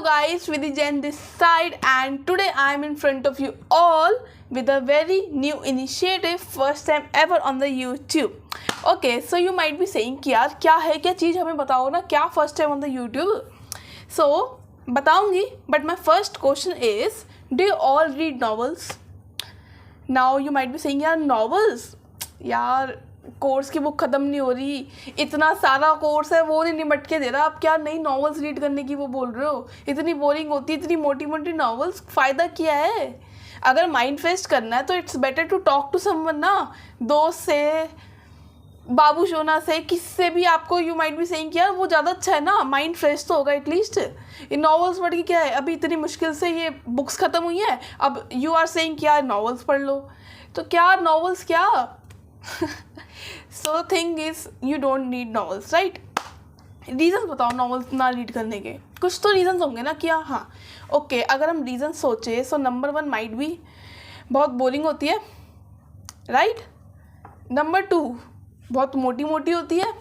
guys, Vidhi Jain this side, and today I am in front of you all with a very new initiative, first time ever on the YouTube. Okay, so you might be saying कि यार क्या है, क्या चीज़ हमें बताओ ना, क्या first time on the YouTube. So बताऊंगी, but my first question is, do you all read novels? Now you might be saying यार novels, यार कोर्स की बुक ख़त्म नहीं हो रही, इतना सारा कोर्स है वो नहीं निपट के दे रहा, आप क्या नई नॉवेल्स रीड करने की वो बोल रहे हो. इतनी बोरिंग होती है, इतनी मोटी मोटी नॉवेल्स, फ़ायदा क्या है. अगर माइंड फ्रेश करना है तो it's better to talk to someone ना, दोस्त से, बाबू शोना से, किससे भी. आपको यू माइट भी सेइंग कि यार वो ज़्यादा अच्छा है ना, माइंड फ्रेश तो होगा एटलीस्ट. ये नॉवेल्स पढ़ के क्या है, अभी इतनी मुश्किल से ये बुक्स ख़त्म हुई हैं, अब यू आर सेइंग कि यार नॉवेल्स पढ़ लो. तो क्या नॉवेल्स क्या. So the thing is you don't need novels, right. Reasons बताओ नॉवेल्स ना रीड करने के. कुछ तो रीज़न्स होंगे ना. क्या, हाँ ओके, अगर हम रीज़न सोचे सो नंबर 1 माइट भी बहुत बोरिंग होती है, राइट. नंबर 2 बहुत मोटी मोटी होती है.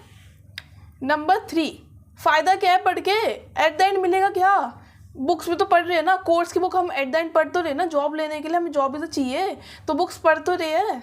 नंबर 3 फ़ायदा क्या है पढ़ के, एट द एंड मिलेगा क्या. बुक्स भी तो पढ़ रहे हैं ना, कोर्स की बुक हम एट द एंड पढ़ तो रहे ना, जॉब लेने के लिए हमें जॉब भी तो चाहिए, तो बुक्स पढ़ तो रहे हैं,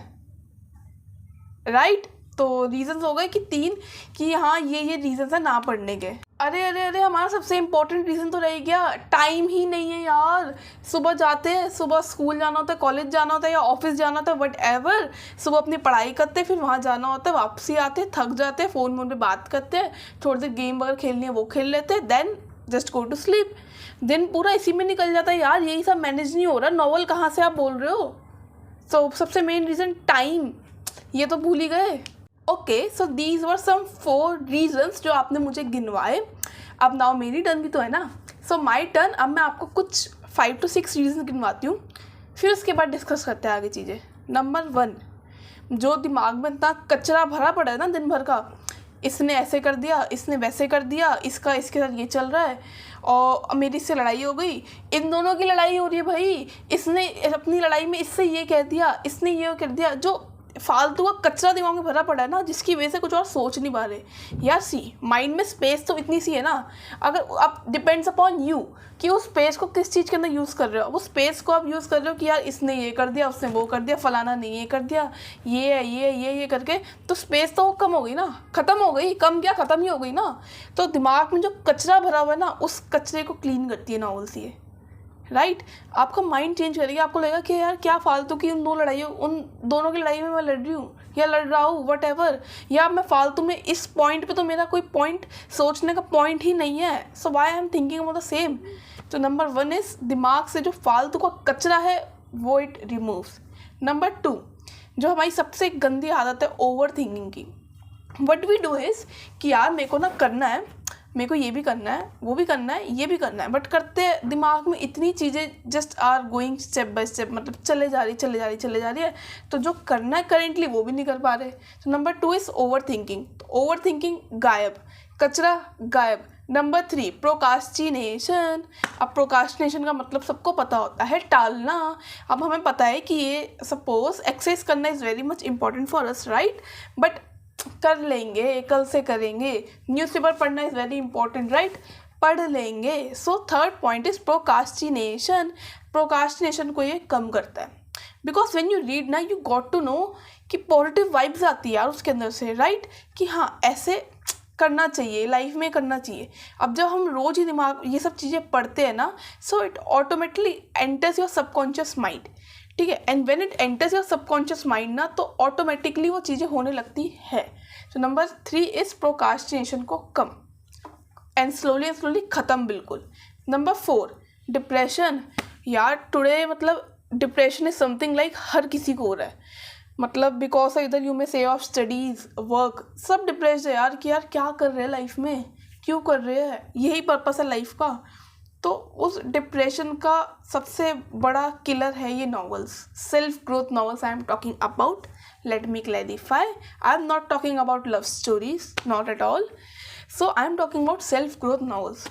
राइट. तो रीज़न्स हो गए कि 3 कि हाँ ये रीज़न्स है ना पढ़ने के. अरे अरे अरे, हमारा सबसे इम्पोर्टेंट रीज़न तो रह गया, टाइम ही नहीं है यार. सुबह जाते हैं, सुबह स्कूल जाना होता है, कॉलेज जाना होता है या ऑफिस जाना होता है, वट एवर. सुबह अपनी पढ़ाई करते हैं, फिर वहाँ जाना होता है, वापसी आते हैं, थक जाते हैं, फ़ोन पे बात करते हैं, थोड़ी देर गेम वगैरह खेलनी है वो खेल लेते हैं, then just go to sleep. दिन पूरा इसी में निकल जाता है यार. यही सब मैनेज नहीं हो रहा, नॉवल कहाँ से आप बोल रहे हो. तो सबसे मेन रीज़न टाइम, ये तो भूल ही गए. Okay, so these were some 4 reasons जो आपने मुझे गिनवाए. अब नाउ मेरी टर्न भी तो है ना. सो माई टर्न. अब मैं आपको कुछ 5 to 6 रीजन गिनवाती हूँ, फिर उसके बाद डिस्कस करते हैं आगे चीज़ें. नंबर 1, जो दिमाग में इतना कचरा भरा पड़ा है ना दिन भर का, इसने ऐसे कर दिया, इसने वैसे कर दिया, इसका इसके साथ ये चल रहा है, और मेरी इससे लड़ाई हो गई, इन दोनों की लड़ाई हो रही है भाई, इसने अपनी लड़ाई में इससे ये कह दिया, इसने ये कर दिया, जो फालतू का कचरा दिमाग में भरा पड़ा है ना, जिसकी वजह से कुछ और सोच नहीं पा रहे यार. सी माइंड में स्पेस तो इतनी सी है ना, अगर आप डिपेंड्स अपॉन यू कि उस स्पेस को किस चीज़ के अंदर यूज़ कर रहे हो. वो स्पेस को आप यूज़ कर रहे हो कि यार इसने ये कर दिया, उसने वो कर दिया, फलाना ने ये कर दिया, ये करके, तो स्पेस तो कम हो गई ना, ख़त्म हो गई. कम क्या, ख़त्म ही हो गई ना. तो दिमाग में जो कचरा भरा हुआ है ना, उस कचरे को क्लीन करती है नॉवेल्स ये, राइट. आपका माइंड चेंज करेगी. आपको लगेगा कि यार क्या फालतू की उन दोनों की लड़ाई में मैं लड़ रही हूँ या लड़ रहा हूँ, वट एवर, या मैं फालतू में इस पॉइंट पे तो मेरा कोई पॉइंट सोचने का पॉइंट ही नहीं है. So why I am thinking about the same. तो नंबर 1 इज दिमाग से जो फालतू का कचरा है वो इट रिमूव्स. नंबर 2, जो हमारी सबसे गंदी आदत है ओवर थिंकिंग की. वट वी डू इज़ कि यार मेरे को ना करना है, मेरे को ये भी करना है, वो भी करना है, ये भी करना है, बट करते दिमाग में इतनी चीज़ें just are going step by step, मतलब चले जा रही है, तो जो करना है करेंटली वो भी नहीं कर पा रहे. तो नंबर 2 इज़ ओवर थिंकिंग. तो ओवर थिंकिंग गायब, कचरा गायब. Number 3 procrastination. अब प्रोकास्टिनेशन का मतलब सबको पता होता है, टालना. अब हमें पता है कि ये सपोज एक्सरसाइज करना is very much important for us, right, but कर लेंगे, कल से करेंगे. न्यूज़पेपर पढ़ना इज़ वेरी इंपॉर्टेंट, राइट, पढ़ लेंगे. So third point is procrastination. Procrastination को ये कम करता है, बिकॉज व्हेन यू रीड ना, यू गॉट टू नो कि पॉजिटिव वाइब्स आती है यार उसके अंदर से, राइट, कि हाँ ऐसे करना चाहिए, लाइफ में करना चाहिए. अब जब हम रोज़ ही दिमाग ये सब चीज़ें पढ़ते हैं ना, so it automatically enters your subconscious mind, ठीक है. And when it enters your subconscious mind ना, तो ऑटोमेटिकली वो चीज़ें होने लगती है. तो नंबर 3 इज़ प्रोकास्टिनेशन को कम एंड स्लोली ख़त्म बिल्कुल. Number 4 depression. यार टुडे मतलब डिप्रेशन इज़ समथिंग लाइक हर किसी को हो रहा है, मतलब बिकॉज इधर यू में से ऑफ स्टडीज़, वर्क, सब डिप्रेस है यार कि यार क्या कर रहे हैं लाइफ में, क्यों कर रहे हैं, यही पर्पस है लाइफ का. तो उस डिप्रेशन का सबसे बड़ा किलर है ये novels, self growth novels I am talking about. Let me clarify, I am not talking about love stories, not at all. So I am talking about self growth novels.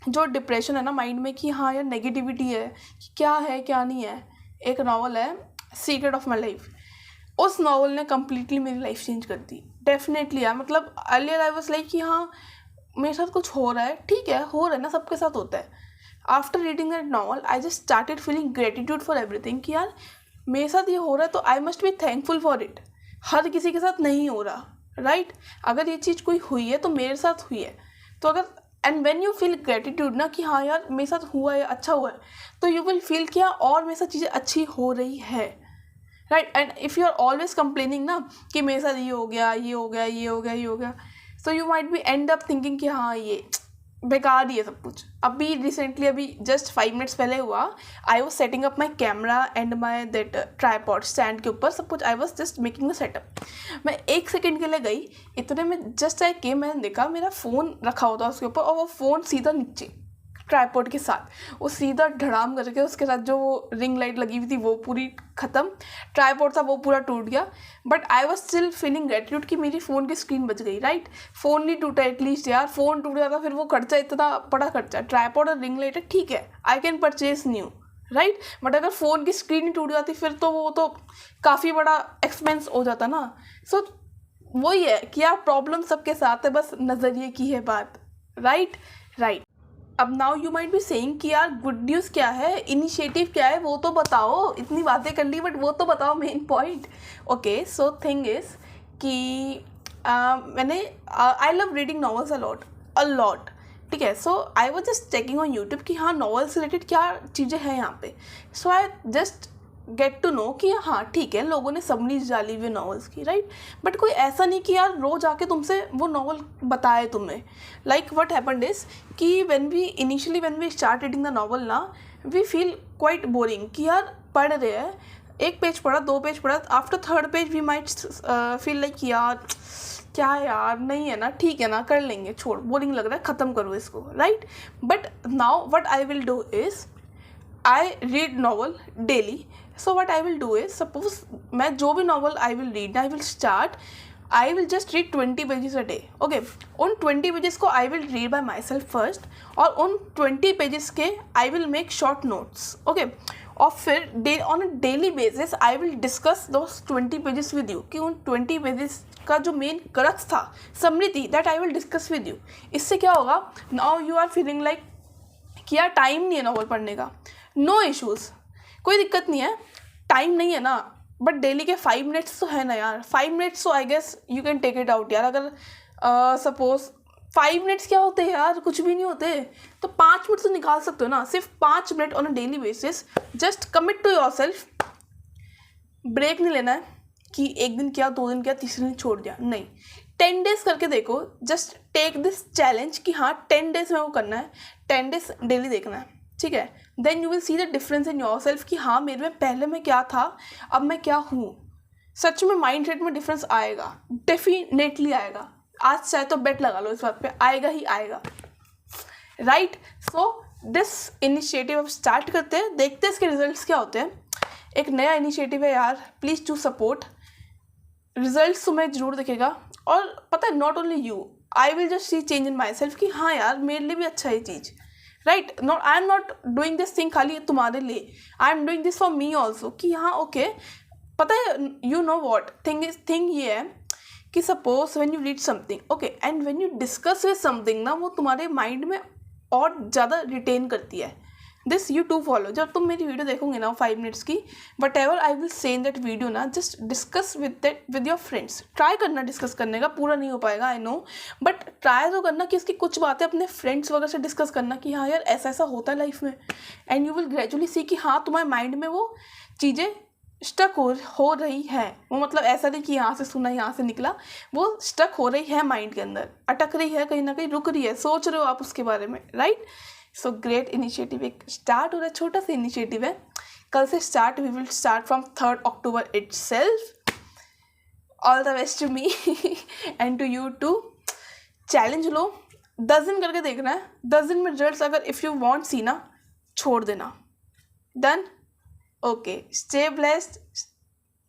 जो depression है ना mind में कि हाँ यार negativity है, कि क्या है क्या नहीं है. एक नॉवल है सीक्रेट ऑफ माई लाइफ. उस नॉवल ने कम्प्लीटली मेरी लाइफ चेंज कर दी. डेफिनेटली यार, मतलब अर्लियर आई वाज लाइक कि हाँ मेरे साथ कुछ हो रहा है, ठीक है हो रहा है ना, सबके साथ होता है. After reading that novel I just started feeling gratitude for everything कि यार मेरे साथ ये हो रहा है तो I must be thankful for it. हर किसी के साथ नहीं हो रहा, राइट? अगर ये चीज़ कोई हुई है तो मेरे साथ हुई है. तो अगर and when you feel gratitude ना कि हाँ यार मेरे साथ हुआ है, अच्छा हुआ है, तो यू विल फील कि हाँ और मेरे साथ चीज़ें अच्छी हो रही है, right? And if you are always complaining ना कि मेरे साथ ये हो गया, ये हो गया, ये हो गया, ये हो गया, so you might be and up thinking कि हाँ ये बेकार ही है सब कुछ. अभी रिसेंटली, अभी जस्ट 5 मिनट्स पहले हुआ, I was setting up my camera and my that tripod stand के ऊपर सब कुछ. आई was just making the setup. मैं 1 सेकेंड के लिए गई, इतने में जस्ट आई के मैंने देखा मेरा फ़ोन रखा होता उसके ऊपर और वो फ़ोन सीधा नीचे ट्राईपॉड के साथ, वो सीधा धड़ाम करके उसके साथ जो वो रिंग लाइट लगी हुई थी वो पूरी ख़त्म, ट्राईपॉड था वो पूरा टूट गया. But I was still feeling gratitude कि मेरी फ़ोन की स्क्रीन बच गई, राइट? फ़ोन नहीं टूटा एटलीस्ट यार. फ़ोन टूट जाता फिर वो खर्चा, इतना बड़ा खर्चा. ट्राईपॉड और रिंग लाइट है, ठीक है, I can purchase new, right? But अगर फ़ोन की स्क्रीन ही टूट जाती फिर तो वो तो काफ़ी बड़ा एक्सपेंस हो जाता ना. सो वही है कि यार प्रॉब्लम सबके साथ है, बस नज़रिए की है बात, राइट? अब now you might be saying कि यार गुड न्यूज़ क्या है, इनिशिएटिव क्या है, वो तो बताओ. इतनी बातें कर ली बट वो तो बताओ main point. Okay, so thing is कि मैंने I love reading novels a lot, ठीक है. So I was just checking on YouTube कि हाँ नॉवेल्स रिलेटेड क्या चीज़ें हैं यहाँ पे. So I just get to know कि हाँ ठीक है, लोगों ने समरीज डाली हुई नॉवेल्स की, राइट? बट कोई ऐसा नहीं कि यार रोज़ आके तुमसे वो नॉवल बताए तुम्हें. लाइक व्हाट हैपेंड इज कि when we start reading the novel ना, वी फील क्वाइट बोरिंग कि यार पढ़ रहे हैं, 1 पेज पढ़ा, 2 पेज पढ़ा, after 3rd page we might feel like यार क्या यार, नहीं है ना, ठीक है ना, कर लेंगे, छोड़, बोरिंग लग रहा है, ख़त्म करो इसको, right? But now what I will do is I read novel daily. So what I will do is, suppose मैं जो भी novel I will read, I will just read 20 pages a day. Okay, उन 20 pages को I will read by my self first, और उन 20 pages के I will make short notes. Okay, और फिर on a daily basis I will discuss those 20 pages with you, कि उन 20 pages का जो मेन क्रक्स था, समरी थी, that I will discuss with you. इससे क्या होगा, now you are feeling like कि यार टाइम नहीं है नॉवल पढ़ने का. नो इश्यूज़, कोई दिक्कत नहीं है, टाइम नहीं है ना, बट डेली के 5 मिनट्स तो है ना यार. 5 मिनट्स तो I guess you can take it out यार. अगर सपोज 5 मिनट्स क्या होते हैं यार, कुछ भी नहीं होते, तो 5 मिनट तो निकाल सकते हो ना. सिर्फ 5 minute on a daily basis. Just commit to yourself. Break नहीं लेना है कि 1 दिन किया, 2 दिन किया, तीसरे दिन छोड़ दिया, नहीं. 10 डेज करके देखो. जस्ट टेक दिस चैलेंज कि हाँ 10 डेज में वो करना है, 10 डेज डेली देखना है, ठीक है. Then you will see the difference in yourself कि हाँ मेरे में पहले में क्या था, अब मैं क्या हूँ. सच में माइंड सेट में डिफरेंस आएगा, डेफिनेटली आएगा. आज चाहे तो बेट लगा लो इस बात पे, आएगा ही आएगा, राइट? सो दिस इनिशिएटिव अब स्टार्ट करते हैं, देखते हैं इसके रिजल्ट्स क्या होते हैं. एक नया इनिशिएटिव है यार, प्लीज़ टू सपोर्ट. रिजल्ट्स तुम्हें जरूर दिखेगा. और पता है, not only you, I will just see change in myself कि हाँ यार मेरे लिए भी अच्छा है ये चीज़, right? Not, I am not doing this thing खाली तुम्हारे लिए, I am doing this for me also. कि हाँ ओके, पता है, यू नो वॉट थिंग ये है कि suppose when you read something, okay, and when you discuss with something ना, वो तुम्हारे माइंड में और ज़्यादा रिटेन करती है. This you to follow. जब तुम मेरी वीडियो देखोगे ना 5 मिनट्स की, what ever I will say in that video ना, just discuss with your friends. Try करना डिस्कस करने का, पूरा नहीं हो पाएगा आई नो, बट ट्राई तो करना कि इसकी कुछ बातें अपने फ्रेंड्स वगैरह से डिस्कस करना कि हाँ यार ऐसा ऐसा होता है लाइफ में. एंड यू विल ग्रेजुअली सी कि हाँ तुम्हारे माइंड में वो चीज़ें स्टक हो रही है. वो मतलब ऐसा नहीं कि यहाँ से सुना यहाँ से निकला, वो स्टक हो रही है माइंड के अंदर, अटक रही है, कहीं ना कहीं रुक रही है, सोच रहे हो आप उसके बारे में, राइट? सो ग्रेट इनिशिएटिव एक स्टार्ट हो रहा है, छोटा सा इनिशिएटिव है, कल से start. We will start from 3rd October itself. All the best to me and to you too. Challenge लो, 10 दिन करके देखना है, 10 दिन में रिजल्ट्स अगर इफ़ यू वांट सी ना, छोड़ देना. Done? Okay, stay blessed,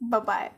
bye bye.